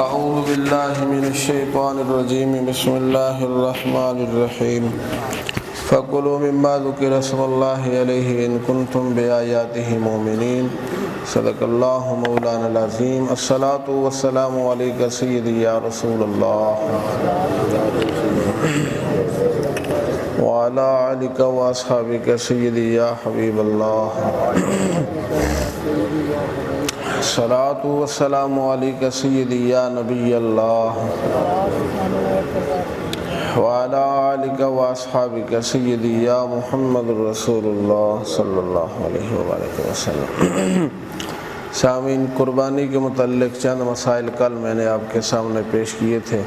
اعوذ باللہ من الشیطان الرجیم بسم اللہ الرحمن الرحیم فَكُلُوا مِمَّا ذُكِرَ اسْمُ اللَّهِ عَلَيْهِ إِن كُنتُم بِآيَاتِهِ مُؤْمِنِينَ صدق اللہ مولانا العظیم۔ الصلاۃ والسلام علیک سیدی یا رسول اللہ وعلی آلک واصحابک سیدی یا حبیب اللہ۔ الصلاۃ والسلام علیک سیدی یا نبی اللہ وعلی آلک واصحابک سیدی یا محمد رسول اللہ صلی اللہ علیہ وآلہ وسلم۔ سامعین، قربانی کے متعلق چند مسائل کل میں نے آپ کے سامنے پیش کیے تھے،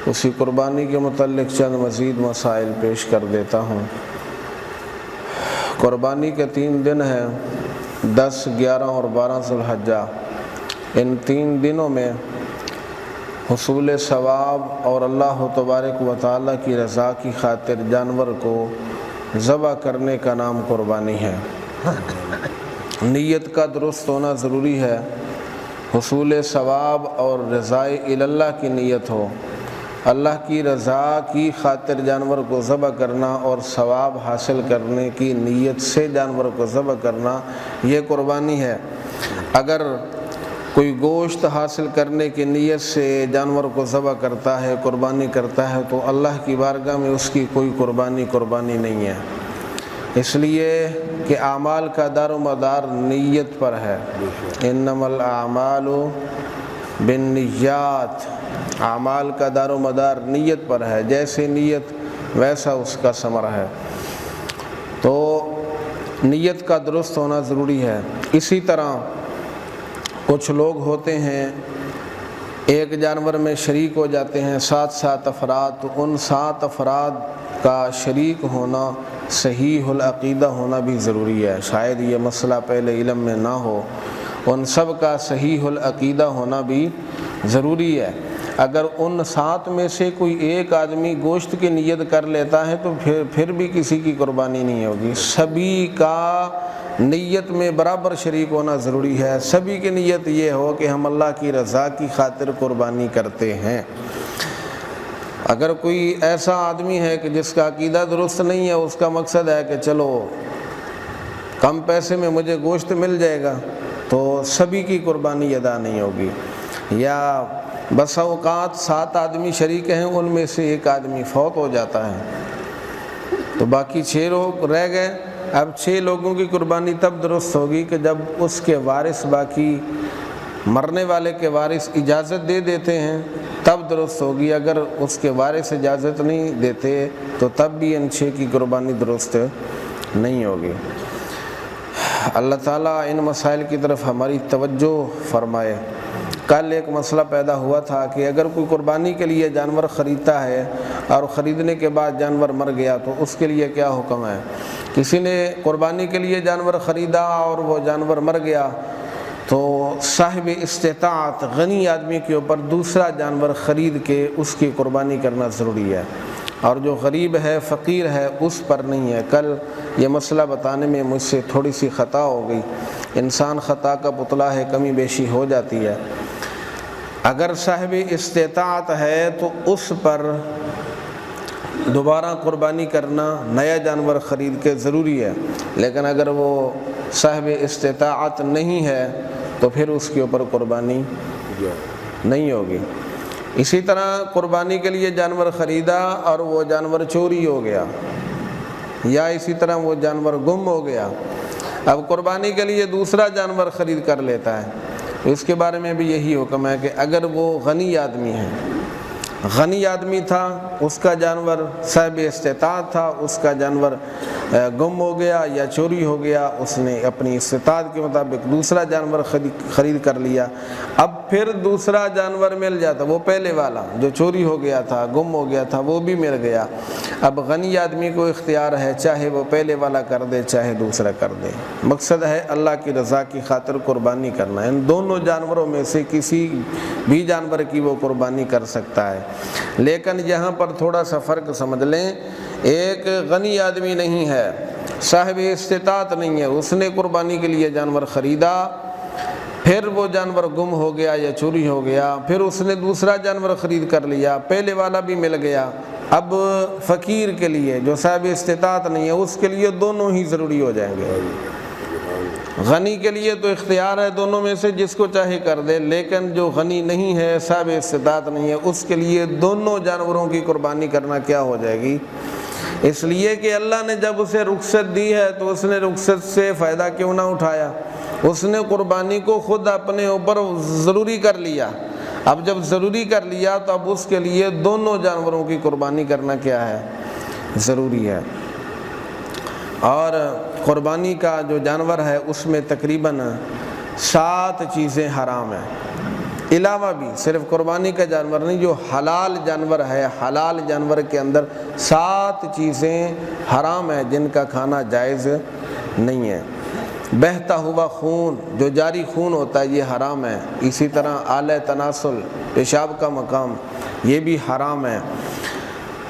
اسی قربانی کے متعلق چند مزید مسائل پیش کر دیتا ہوں۔ قربانی کے 3 دن ہیں، 10، 11 اور 12 ذو الحجہ۔ ان 3 دنوں میں حصول ثواب اور اللہ تبارک و تعالیٰ کی رضا کی خاطر جانور کو ذبح کرنے کا نام قربانی ہے۔ نیت کا درست ہونا ضروری ہے، حصول ثواب اور رضائے اللہ کی نیت ہو۔ اللہ کی رضا کی خاطر جانور کو ذبح کرنا اور ثواب حاصل کرنے کی نیت سے جانور کو ذبح کرنا، یہ قربانی ہے۔ اگر کوئی گوشت حاصل کرنے کی نیت سے جانور کو ذبح کرتا ہے، قربانی کرتا ہے، تو اللہ کی بارگاہ میں اس کی کوئی قربانی نہیں ہے، اس لیے کہ اعمال کا دار و مدار نیت پر ہے۔ انما الاعمال بالنیات، اعمال کا دار و مدار نیت پر ہے، جیسے نیت ویسا اس کا ثمر ہے، تو نیت کا درست ہونا ضروری ہے۔ اسی طرح کچھ لوگ ہوتے ہیں ایک جانور میں شریک ہو جاتے ہیں 7 افراد، تو ان 7 افراد کا شریک ہونا، صحیح العقیدہ ہونا بھی ضروری ہے۔ شاید یہ مسئلہ پہلے علم میں نہ ہو، ان سب کا صحیح العقیدہ ہونا بھی ضروری ہے۔ اگر ان 7 میں سے کوئی ایک آدمی گوشت کی نیت کر لیتا ہے تو پھر بھی کسی کی قربانی نہیں ہوگی۔ سبھی کا نیت میں برابر شریک ہونا ضروری ہے، سبھی کی نیت یہ ہو کہ ہم اللہ کی رضا کی خاطر قربانی کرتے ہیں۔ اگر کوئی ایسا آدمی ہے کہ جس کا عقیدہ درست نہیں ہے، اس کا مقصد ہے کہ چلو کم پیسے میں مجھے گوشت مل جائے گا، تو سبھی کی قربانی ادا نہیں ہوگی۔ یا بسا اوقات 7 آدمی شریک ہیں، ان میں سے ایک آدمی فوت ہو جاتا ہے، تو باقی 6 لوگ رہ گئے۔ اب 6 لوگوں کی قربانی تب درست ہوگی کہ جب اس کے وارث، باقی مرنے والے کے وارث اجازت دے دیتے ہیں، تب درست ہوگی۔ اگر اس کے وارث اجازت نہیں دیتے تو تب بھی ان 6 کی قربانی درست نہیں ہوگی۔ اللہ تعالیٰ ان مسائل کی طرف ہماری توجہ فرمائے۔ کل ایک مسئلہ پیدا ہوا تھا کہ اگر کوئی قربانی کے لیے جانور خریدتا ہے اور خریدنے کے بعد جانور مر گیا تو اس کے لیے کیا حکم ہے؟ کسی نے قربانی کے لیے جانور خریدا اور وہ جانور مر گیا، تو صاحب استطاعت غنی آدمی کے اوپر دوسرا جانور خرید کے اس کی قربانی کرنا ضروری ہے، اور جو غریب ہے، فقیر ہے، اس پر نہیں ہے۔ کل یہ مسئلہ بتانے میں مجھ سے تھوڑی سی خطا ہو گئی۔ انسان خطا کا پتلا ہے، کمی بیشی ہو جاتی ہے۔ اگر صاحب استطاعت ہے تو اس پر دوبارہ قربانی کرنا، نیا جانور خرید کے ضروری ہے، لیکن اگر وہ صاحب استطاعت نہیں ہے تو پھر اس کے اوپر قربانی نہیں ہوگی۔ اسی طرح قربانی کے لیے جانور خریدا اور وہ جانور چوری ہو گیا، یا اسی طرح وہ جانور گم ہو گیا، اب قربانی کے لیے دوسرا جانور خرید کر لیتا ہے، تو اس کے بارے میں بھی یہی حکم ہے کہ اگر وہ غنی آدمی ہے، غنی آدمی تھا، اس کا جانور صاحب استطاعت تھا، اس کا جانور گم ہو گیا یا چوری ہو گیا، اس نے اپنی استطاعت کے مطابق دوسرا جانور خرید کر لیا، اب پھر دوسرا جانور مل جاتا، وہ پہلے والا جو چوری ہو گیا تھا، گم ہو گیا تھا، وہ بھی مل گیا۔ اب غنی آدمی کو اختیار ہے، چاہے وہ پہلے والا کر دے چاہے دوسرا کر دے۔ مقصد ہے اللہ کی رضا کی خاطر قربانی کرنا۔ ان دونوں جانوروں میں سے کسی بھی جانور کی وہ قربانی کر سکتا ہے، لیکن یہاں پر تھوڑا سا فرق سمجھ لیں۔ ایک غنی آدمی نہیں ہے، صاحب استطاعت نہیں ہے، اس نے قربانی کے لیے جانور خریدا، پھر وہ جانور گم ہو گیا یا چوری ہو گیا، پھر اس نے دوسرا جانور خرید کر لیا، پہلے والا بھی مل گیا، اب فقیر کے لیے جو صاحب استطاعت نہیں ہے اس کے لیے دونوں ہی ضروری ہو جائیں گے۔ غنی کے لیے تو اختیار ہے دونوں میں سے جس کو چاہے کر دے، لیکن جو غنی نہیں ہے، صاحب استطاعت نہیں ہے، اس کے لیے دونوں جانوروں کی قربانی کرنا کیا ہو جائے گی؟ اس لیے کہ اللہ نے جب اسے رخصت دی ہے تو اس نے رخصت سے فائدہ کیوں نہ اٹھایا؟ اس نے قربانی کو خود اپنے اوپر ضروری کر لیا۔ اب جب ضروری کر لیا تو اب اس کے لیے دونوں جانوروں کی قربانی کرنا کیا ہے؟ ضروری ہے۔ اور قربانی کا جو جانور ہے اس میں تقریباً 7 چیزیں حرام ہیں، علاوہ بھی صرف قربانی کا جانور نہیں، جو حلال جانور ہے، حلال جانور کے اندر 7 چیزیں حرام ہیں جن کا کھانا جائز نہیں ہے۔ بہتا ہوا خون، جو جاری خون ہوتا ہے، یہ حرام ہے۔ اسی طرح آلہ تناسل، پیشاب کا مقام، یہ بھی حرام ہے۔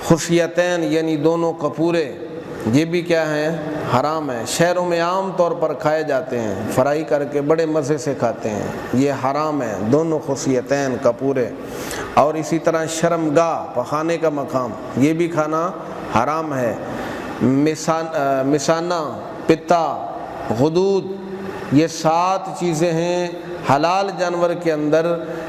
خصیتین یعنی دونوں کپورے، یہ بھی کیا ہیں؟ حرام ہیں۔ شہروں میں عام طور پر کھائے جاتے ہیں، فرائی کر کے بڑے مزے سے کھاتے ہیں، یہ حرام ہے، دونوں خصیتین کپورے۔ اور اسی طرح شرمگاہ، پخانے کا مقام، یہ بھی کھانا حرام ہے۔ مثانہ، پتا، غدود، یہ 7 چیزیں ہیں حلال جانور کے اندر،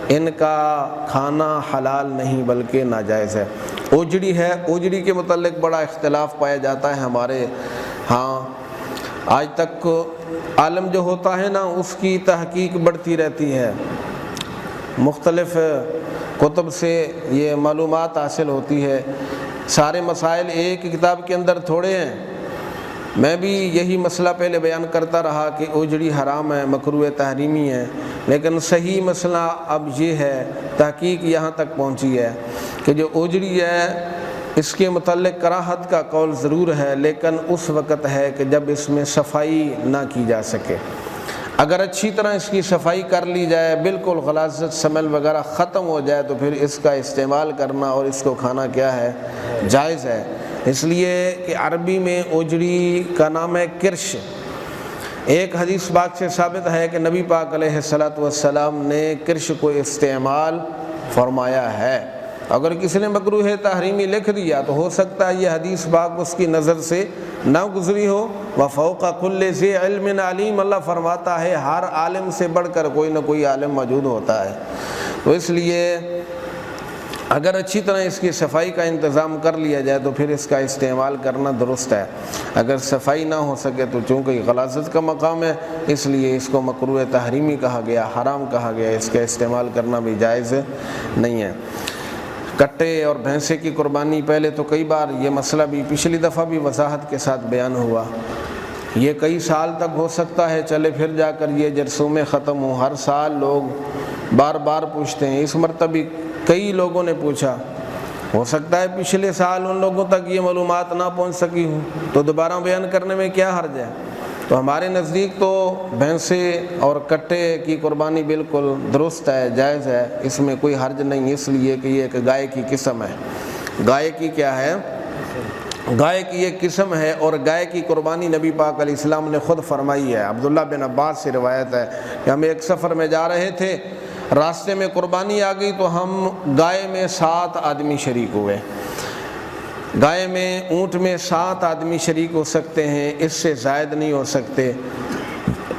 ان کا کھانا حلال نہیں بلکہ ناجائز ہے۔ اوجڑی ہے، اوجڑی کے متعلق بڑا اختلاف پایا جاتا ہے ہمارے ہاں، آج تک عالم جو ہوتا ہے نا اس کی تحقیق بڑھتی رہتی ہے، مختلف کتب سے یہ معلومات حاصل ہوتی ہے، سارے مسائل ایک کتاب کے اندر تھوڑے ہیں۔ میں بھی یہی مسئلہ پہلے بیان کرتا رہا کہ اوجڑی حرام ہے، مکروہ تحریمی ہے، لیکن صحیح مسئلہ اب یہ ہے، تحقیق یہاں تک پہنچی ہے کہ جو اوجڑی ہے اس کے متعلق کراہت کا قول ضرور ہے، لیکن اس وقت ہے کہ جب اس میں صفائی نہ کی جا سکے۔ اگر اچھی طرح اس کی صفائی کر لی جائے، بالکل غلاظت سمیل وغیرہ ختم ہو جائے، تو پھر اس کا استعمال کرنا اور اس کو کھانا کیا ہے؟ جائز ہے۔ اس لیے کہ عربی میں اوجڑی کا نام ہے کرش۔ ایک حدیث پاک سے ثابت ہے کہ نبی پاک علیہ السلام نے کرش کو استعمال فرمایا ہے۔ اگر کسی نے مکروہ تحریمی لکھ دیا تو ہو سکتا ہے یہ حدیث پاک اس کی نظر سے نہ گزری ہو۔ وَفَوْقَ كُلِّ ذِي عِلْمٍ عَلِيمٌ، اللہ فرماتا ہے ہر عالم سے بڑھ کر کوئی نہ کوئی عالم موجود ہوتا ہے۔ تو اس لیے اگر اچھی طرح اس کی صفائی کا انتظام کر لیا جائے تو پھر اس کا استعمال کرنا درست ہے۔ اگر صفائی نہ ہو سکے تو چونکہ غلاظت کا مقام ہے اس لیے اس کو مکروہ تحریمی کہا گیا، حرام کہا گیا، اس کا استعمال کرنا بھی جائز نہیں ہے۔ کٹے اور بھینسے کی قربانی، پہلے تو کئی بار یہ مسئلہ بھی پچھلی دفعہ بھی وضاحت کے ساتھ بیان ہوا، یہ کئی سال تک ہو سکتا ہے چلے پھر جا کر یہ جرثومے ختم ہوں۔ ہر سال لوگ بار بار پوچھتے ہیں، اس مرتبہ کئی لوگوں نے پوچھا، ہو سکتا ہے پچھلے سال ان لوگوں تک یہ معلومات نہ پہنچ سکی ہوں، تو دوبارہ بیان کرنے میں کیا حرج ہے؟ تو ہمارے نزدیک تو بھینسے اور کٹے کی قربانی بالکل درست ہے، جائز ہے، اس میں کوئی حرج نہیں، اس لیے کہ یہ ایک گائے کی قسم ہے۔ گائے کی کیا ہے؟ گائے کی ایک قسم ہے، اور گائے کی قربانی نبی پاک علیہ السلام نے خود فرمائی ہے۔ عبداللہ بن عباس سے روایت ہے کہ ہم ایک سفر میں جا رہے تھے، راستے میں قربانی آ گئی تو ہم گائے میں 7 آدمی شریک ہوئے۔ گائے میں، اونٹ میں 7 آدمی شریک ہو سکتے ہیں، اس سے زائد نہیں ہو سکتے۔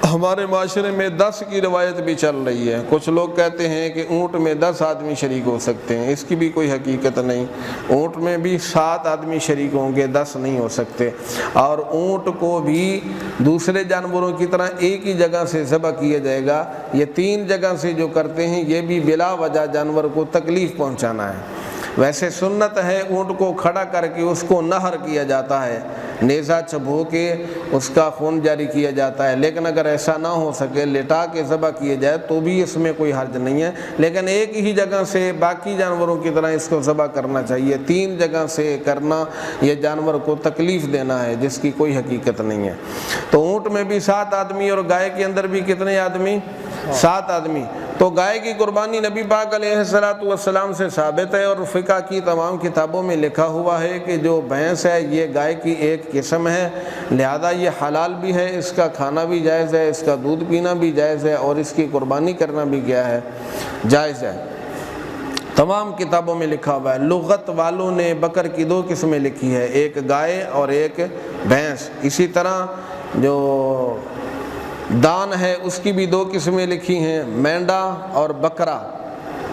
ہمارے معاشرے میں 10 کی روایت بھی چل رہی ہے، کچھ لوگ کہتے ہیں کہ اونٹ میں 10 آدمی شریک ہو سکتے ہیں، اس کی بھی کوئی حقیقت نہیں۔ اونٹ میں بھی 7 آدمی شریک ہوں گے، 10 نہیں ہو سکتے۔ اور اونٹ کو بھی دوسرے جانوروں کی طرح ایک ہی جگہ سے ذبح کیا جائے گا، یہ 3 جگہ سے جو کرتے ہیں یہ بھی بلا وجہ جانور کو تکلیف پہنچانا ہے۔ ویسے سنت ہے اونٹ کو کھڑا کر کے اس کو نہر کیا جاتا ہے، نیزہ چبھو کے اس کا خون جاری کیا جاتا ہے، لیکن اگر ایسا نہ ہو سکے لٹا کے ذبح کیے جائے تو بھی اس میں کوئی حرج نہیں ہے، لیکن ایک ہی جگہ سے باقی جانوروں کی طرح اس کو ذبح کرنا چاہیے۔ 3 جگہ سے کرنا یہ جانور کو تکلیف دینا ہے جس کی کوئی حقیقت نہیں ہے۔ تو اونٹ میں بھی 7 آدمی اور گائے کے اندر بھی کتنے آدمی؟ 7 آدمی۔ تو گائے کی قربانی نبی پاک علیہ السلام سے ثابت ہے، اور فقہ کی تمام کتابوں میں لکھا ہوا ہے کہ جو بھینس ہے یہ گائے کی ایک قسم ہے، لہذا یہ حلال بھی ہے، اس کا کھانا بھی جائز ہے، اس کا دودھ پینا بھی جائز ہے، اور اس کی قربانی کرنا بھی کیا ہے؟ جائز ہے۔ تمام کتابوں میں لکھا ہوا ہے۔ لغت والوں نے بکر کی 2 قسمیں لکھی ہے، ایک گائے اور ایک بھینس۔ اسی طرح جو دان ہے اس کی بھی 2 قسمیں لکھی ہیں، مینڈا اور بکرا۔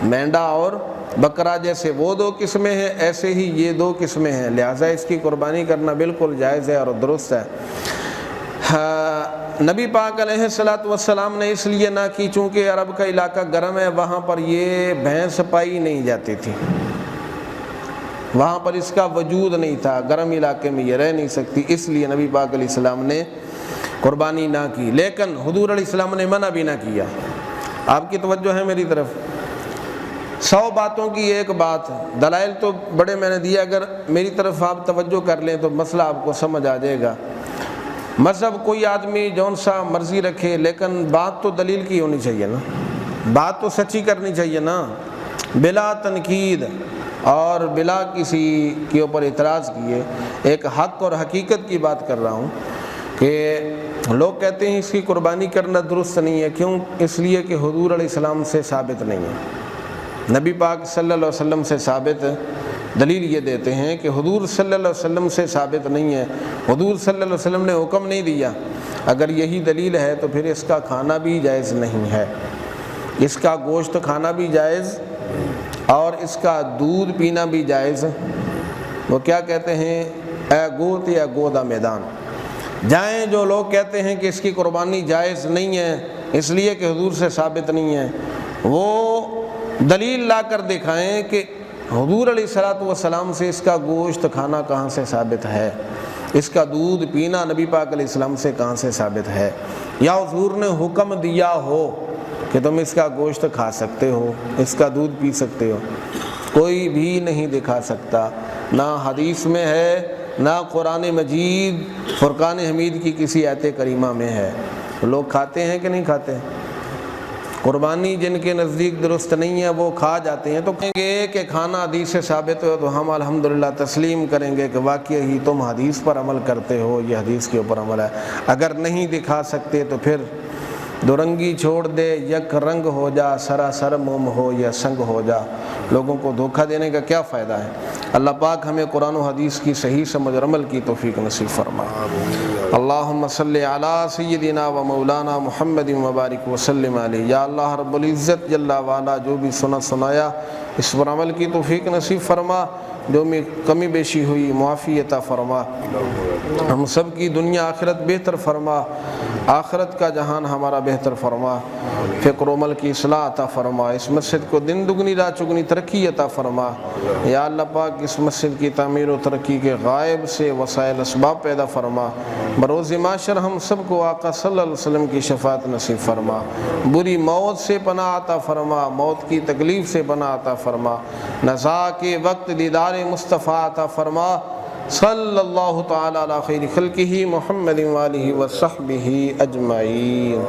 مینڈا اور بکرا جیسے وہ 2 قسمیں ہیں، ایسے ہی یہ 2 قسمیں ہیں، لہٰذا اس کی قربانی کرنا بالکل جائز ہے اور درست ہے۔ نبی پاک علیہ السلام نے اس لیے نہ کی چونکہ عرب کا علاقہ گرم ہے، وہاں پر یہ بھینس پائی نہیں جاتی تھی، وہاں پر اس کا وجود نہیں تھا، گرم علاقے میں یہ رہ نہیں سکتی، اس لیے نبی پاک علیہ السلام نے قربانی نہ کی۔ لیکن حضور علیہ السلام نے منع بھی نہ کیا۔ آپ کی توجہ ہے میری طرف؟ 100 باتوں کی ایک بات، دلائل تو بڑے میں نے دیا، اگر میری طرف آپ توجہ کر لیں تو مسئلہ آپ کو سمجھ آ جائے گا۔ مذہب کوئی آدمی جون سا مرضی رکھے، لیکن بات تو دلیل کی ہونی چاہیے نا، بات تو سچی کرنی چاہیے نا، بلا تنقید اور بلا کسی کے اوپر اعتراض کیے۔ ایک حق اور حقیقت کی بات کر رہا ہوں کہ لوگ کہتے ہیں اس کی قربانی کرنا درست نہیں ہے، کیوں؟ اس لیے کہ حضور علیہ السلام سے ثابت نہیں ہے۔ نبی پاک صلی اللہ علیہ وسلم سے ثابت دلیل یہ دیتے ہیں کہ حضور صلی اللہ علیہ وسلم سے ثابت نہیں ہے، حضور صلی اللہ علیہ وسلم نے حکم نہیں دیا۔ اگر یہی دلیل ہے تو پھر اس کا کھانا بھی جائز نہیں ہے، اس کا گوشت کھانا بھی جائز اور اس کا دودھ پینا بھی جائز۔ وہ کیا کہتے ہیں؟ اے گوت یا گودا میدان جائیں جو لوگ کہتے ہیں کہ اس کی قربانی جائز نہیں ہے اس لیے کہ حضور سے ثابت نہیں ہے، وہ دلیل لا کر دکھائیں کہ حضور علیہ السلام سے اس کا گوشت کھانا کہاں سے ثابت ہے، اس کا دودھ پینا نبی پاک علیہ السلام سے کہاں سے ثابت ہے، یا حضور نے حکم دیا ہو کہ تم اس کا گوشت کھا سکتے ہو، اس کا دودھ پی سکتے ہو۔ کوئی بھی نہیں دکھا سکتا، نہ حدیث میں ہے، نہ قرآن مجید فرقان حمید کی کسی آیت کریمہ میں ہے۔ لوگ کھاتے ہیں کہ نہیں کھاتے؟ قربانی جن کے نزدیک درست نہیں ہے وہ کھا جاتے ہیں، تو کہیں گے کہ کھانا حدیث سے ثابت ہو تو ہم الحمدللہ تسلیم کریں گے کہ واقعی ہی تم حدیث پر عمل کرتے ہو، یہ حدیث کے اوپر عمل ہے۔ اگر نہیں دکھا سکتے تو پھر دورنگی چھوڑ دے، یک رنگ ہو جا، سراسر موم ہو یا سنگ ہو جا، لوگوں کو دھوکہ دینے کا کیا فائدہ ہے؟ اللہ پاک ہمیں قرآن و حدیث کی صحیح سمجھ اور عمل کی توفیق نصیب فرمائے۔ اللہم صلی علی سیدنا و مولانا محمد مبارک وسلم علیہ۔ یا اللہ رب العزت جل وعلا جو بھی سنایا اس پر عمل کی توفیق نصیب فرما، جو میں کمی بیشی ہوئی معافی عطا فرما، ہم سب کی دنیا آخرت بہتر فرما، آخرت کا جہان ہمارا بہتر فرما، فکر و عمل کی اصلاح عطا فرما، اس مسجد کو دن دگنی رات چگنی ترقی عطا فرما۔ یا اللہ پاک اس مسجد کی تعمیر و ترقی کے غائب سے وسائل اسباب پیدا فرما، بروز محشر ہم سب کو آقا صلی اللہ علیہ وسلم کی شفاعت نصیب فرما، بری موت سے پناہ عطا فرما، موت کی تکلیف سے پناہ عطا فرما، نزا کے وقت دیدار مصطفیٰ عطا فرما۔ صلی اللہ تعالی علی خیر خلقہ محمد وآلہ وصحبہ اجمعین۔